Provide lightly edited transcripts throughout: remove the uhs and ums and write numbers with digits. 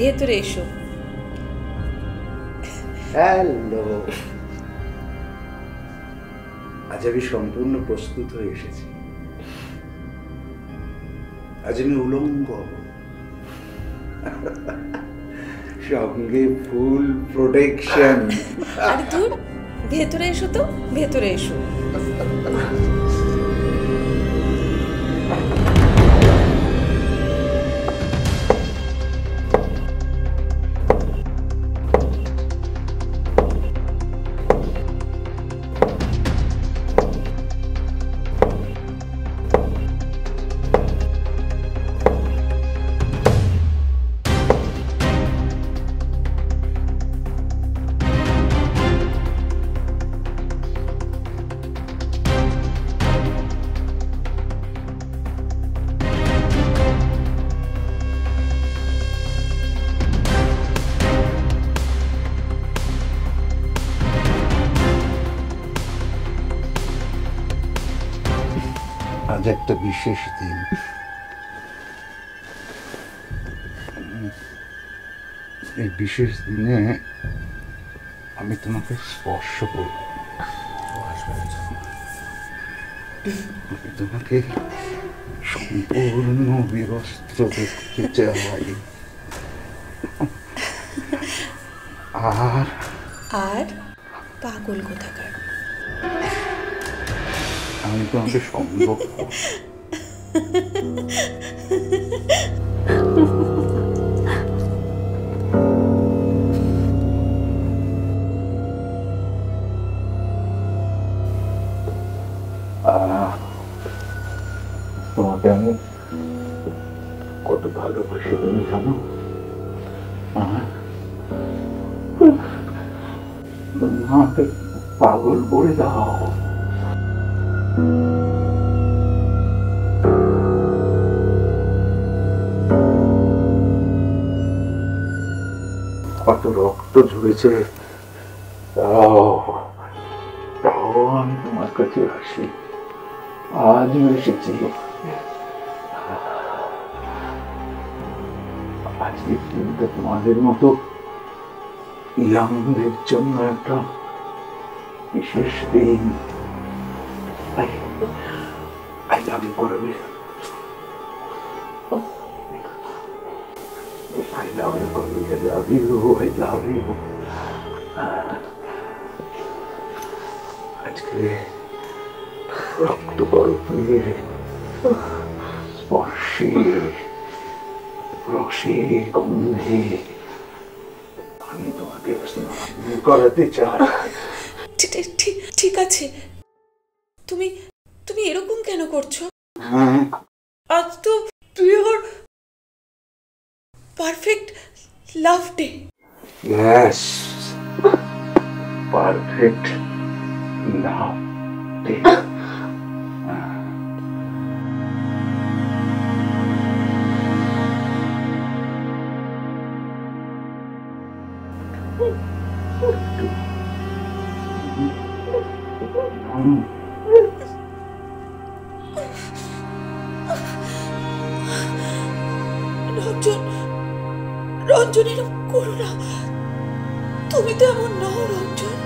ভেতরে এসো। হ্যালো, আজ আমি সম্পূর্ণ প্রস্তুত হয়ে এসেছি। আজ আমি উলঙ্গ, সঙ্গে ফুল প্রোটেকশন। আরে দূর, ভেতরে এসো তো, ভেতরে এসো। আজ একটা বিশেষ দিন। এই বিশেষ দিনে আমি তোমাকে স্পর্শ করব, আমি তোমাকে সম্পূর্ণ বিবস্ত্র দেখতে চাই। আর পাগল কোথাকার, আমি তোমাকে সম্ভব তোমাকে আমি কত ভালোবাসি তুমি জানো? আমাকে পাগল করে দাও। কত রক্ত ঝরেছে, তাও আমি তোমার কাছে আসি। আজও এসেছি। আজকের দিনটা তোমাদের মতো ইয়াংদের জন্য একটা বিশেষ দিন। I love you, Corby. I love you, Corby. I love you. I love you. আজকে রক্ত বরফের স্পর্শে, রসে, গন্ধে আমি তোমাকে স্নান করাতে চাই। ঠিক আছে, তুমি তুমি এরকম কেন করছো? আজ তো your perfect love day. Yes, perfect love day. Ranjan, এরকম করো না। তুমি তো এমন নও রঞ্জন।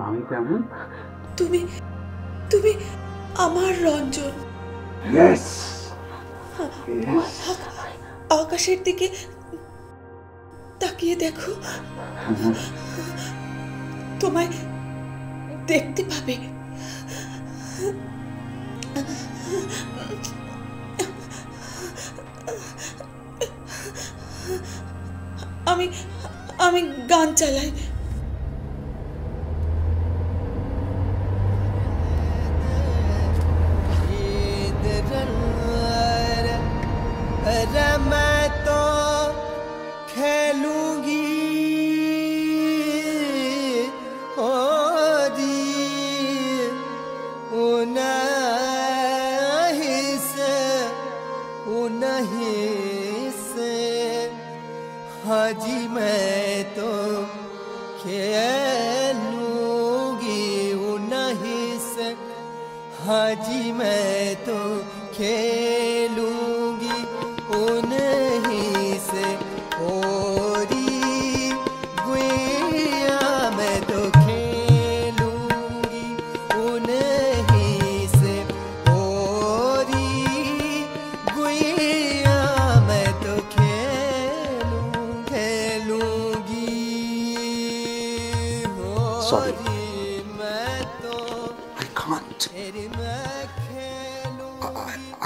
আমি কেমন? তুমি আমার রঞ্জন। আকাশের দিকে তাকিয়ে দেখো, তোমায় দেখতে পাবে। আমি গান চালাই। मैं तो खेलूंगी होरी उन्हीं से हाजी मैं तो खेलूंगी उन्हीं से हाजी मैं तो खेलूंगी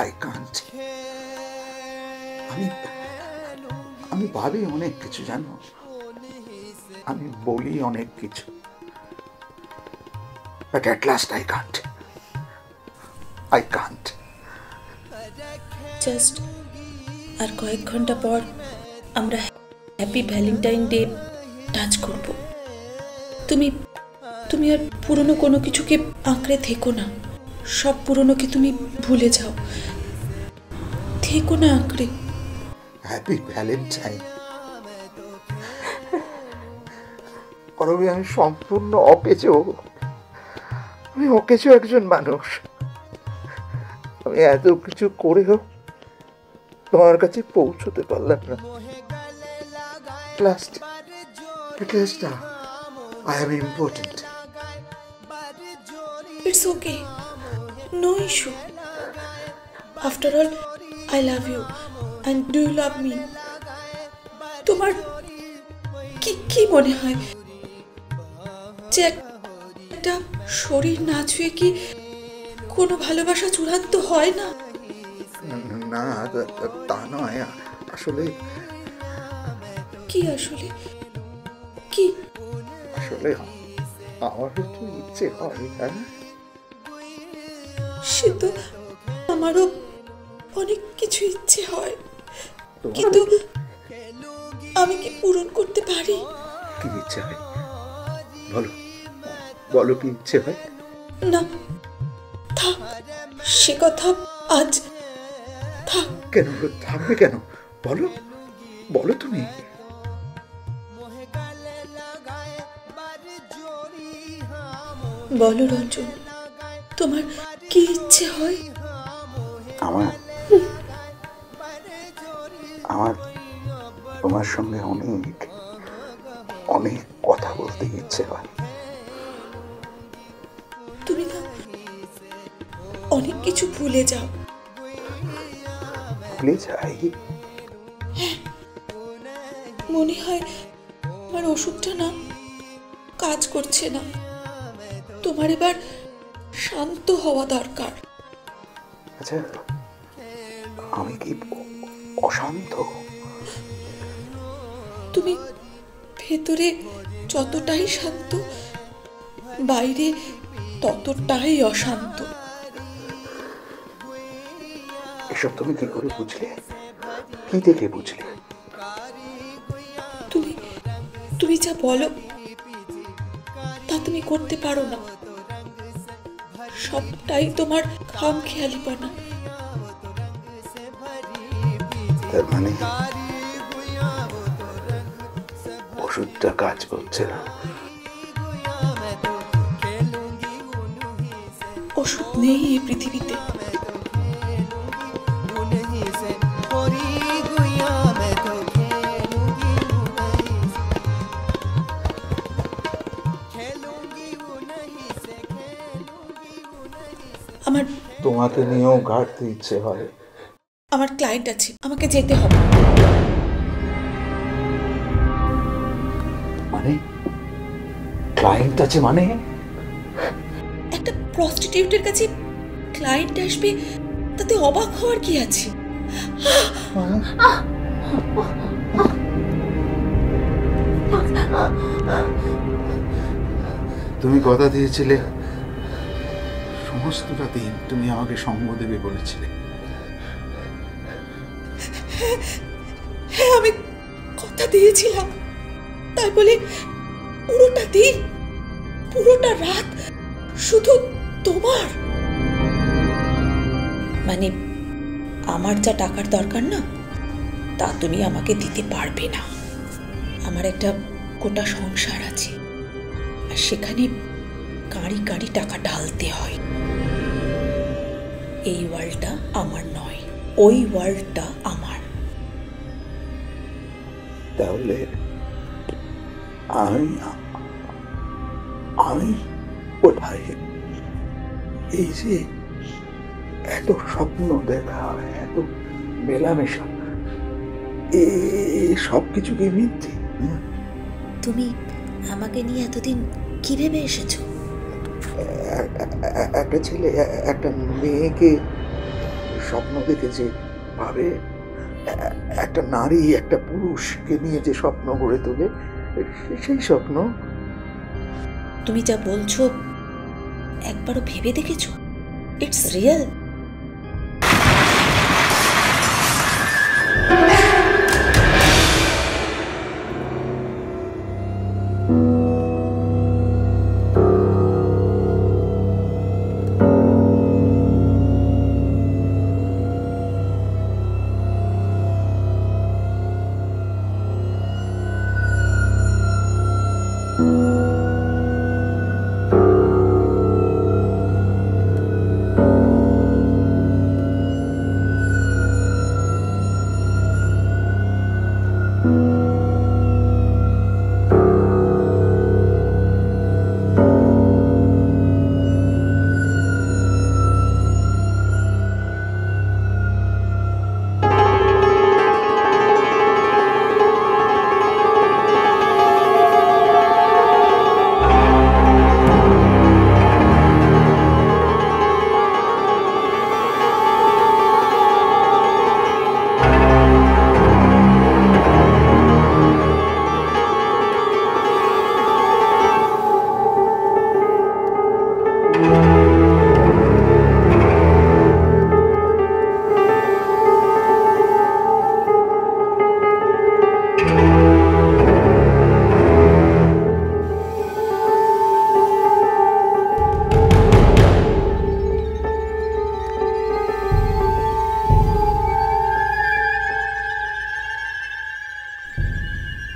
আই কান্ট। আমি ভাবি অনেক কিছু, জানো, আমি বলি অনেক কিছু, but at last I can't. Just আর কয়েক ঘন্টা পর আমরা হ্যাপি ভ্যালেন্টাইন ডে টাচ করব। তুমি তুমি আর পুরনো কোনো কিছুকে আঁকড়ে থেকো না, সব পুরনোকে তুমি ভুলে যাও, থেকো না আঁকড়ে। Happy Valentine? করবি, আমি সম্পূর্ণ অকেজো, আমি অকেজো একজন মানুষ। আমি এত কিছু করেও তোমার কাছে পৌঁছতে পারলাম না। Last I am important. It's okay. No issue. After all, I love you. And do you love me? তোমার কি মনে হয় যে একটা শরীর না ছুঁয়ে কি কোনো ভালোবাসা চূড়ান্ত হয় না? না, তা নয়। আসলে কি আসলে কি? আসলে আমার একটু ইচ্ছে হয়। হ্যাঁ, সে তো আমারও অনেক কিছু ইচ্ছে হয়, কিন্তু আমি কি পূরণ করতে পারি? কি ইচ্ছে হয় বলো কি ইচ্ছে হয়? না, থাক, সে কথা আজ থাক। কেন থাকবে? কেন বলো তুমি। বলো রঞ্জন, তোমার কি ইচ্ছে হয়? আমার তোমার সঙ্গে অনেক কথা বলতে ইচ্ছে হয়। তুমি না অনেক কিছু ভুলে যাও। ভুলে যাই? মনে হয় আমার ওষুধটা না কাজ করছে না, তোমার এবার শান্ত হওয়া দরকার। আচ্ছা, আমি কি অশান্ত? তুমি ভেতরে যতটাই শান্ত, বাইরে ততটাই অশান্ত। এসব তুমি কি করে বুঝলে? কি দেখে বুঝলে? তুমি যা বলো তা তুমি করতে পারো না, সবটাই তোমার খামখেয়ালিপনা। তার মানে ওষুধটা কাজ করছে না? ওষুধ নেই এই পৃথিবীতে। আমার তোমাকে নিয়েও ঘাটতে ইচ্ছে হয়। আমার ক্লায়েন্ট আছে, আমাকে যেতে হবে। মানে ক্লায়েন্ট আছে? মানে একটা প্রস্টিটিউটের কাছে ক্লায়েন্ট আসবে, তাতে অবাক হওয়ার কি আছে? তুমি কথা দিয়েছিলে সমস্তটা দিন তুমি আমাকে সঙ্গ দেবে বলেছিলে। হ্যাঁ, আমি কথা দিয়েছিলাম, তাই বলে পুরোটা দিন, পুরোটা রাত শুধু তোমার। মানে আমার যা টাকার দরকার না, তা তুমি আমাকে দিতে পারবে না। আমার একটা গোটা সংসার আছে, আর সেখানে কাঁড়ি কাঁড়ি টাকা ঢালতে হয়। এই ওয়ার্ল্ডটা আমার নয়, ওই ওয়ার্ল্ডটা আমার। তাহলে আমি কোথায়? এই যে এত স্বপ্ন দেখা, এত মেলামেশা, সব কিছু কি মিথ্যে? তুমি আমাকে নিয়ে এতদিন কি ভেবে এসেছো? একটা ছেলে একটা মেয়েকে স্বপ্ন দেখে যে ভাবে, একটা নারী একটা পুরুষকে নিয়ে যে স্বপ্ন গড়ে তোলে, সেই স্বপ্ন। তুমি যা বলছো একবারও ভেবে দেখেছো? It's real.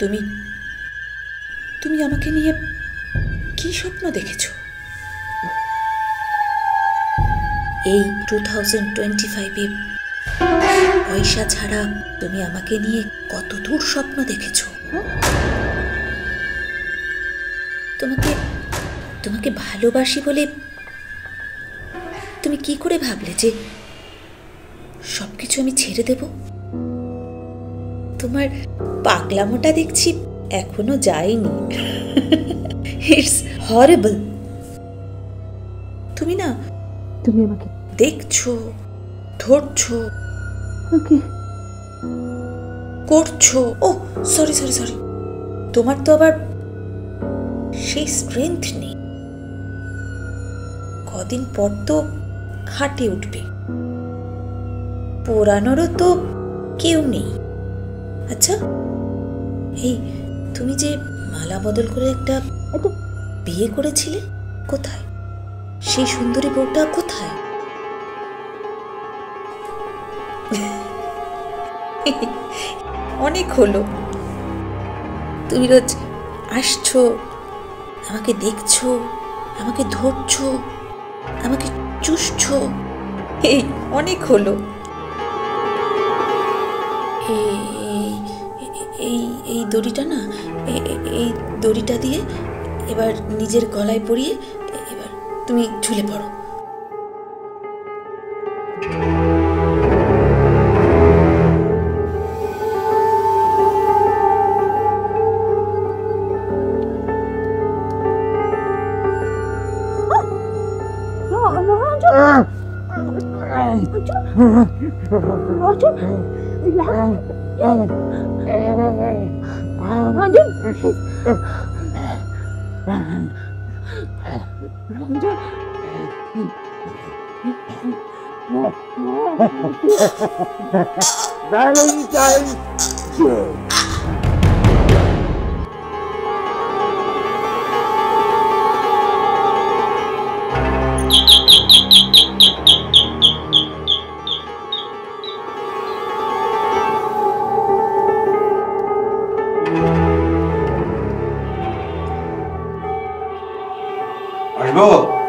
তুমি তুমি আমাকে নিয়ে কি স্বপ্ন দেখেছ? এই 2025-এ পয়সা ছাড়া তুমি আমাকে নিয়ে কত দূর স্বপ্ন দেখেছ? তোমাকে ভালোবাসি বলে তুমি কি করে ভাবলে যে সবকিছু আমি ছেড়ে দেব? তোমার পাগলামোটা দেখছি এখনো যায়নি। ইটস হরিবল। তুমি আমাকে দেখছো, ধরছো, করছো। ও সরি, তোমার তো আবার সেই স্ট্রেংথ নেই। কদিন পর তো খাটে উঠবে, পোড়ানোরও তো কেউ নেই। আচ্ছা, এই তুমি যে মালা বদল করে একটা বিয়ে করেছিলে, কোথায় সেই সুন্দরী বউটা? কোথায়? অনেক হলো। তুমি রোজ আসছো, আমাকে দেখছো, আমাকে ধরছো, আমাকে চুষছো। এই অনেক হলো। এই দড়িটা না, এই দড়িটা দিয়ে এবার নিজের গলায় পরিয়ে এবার তুমি ঝুলে পড়ো। আসবো।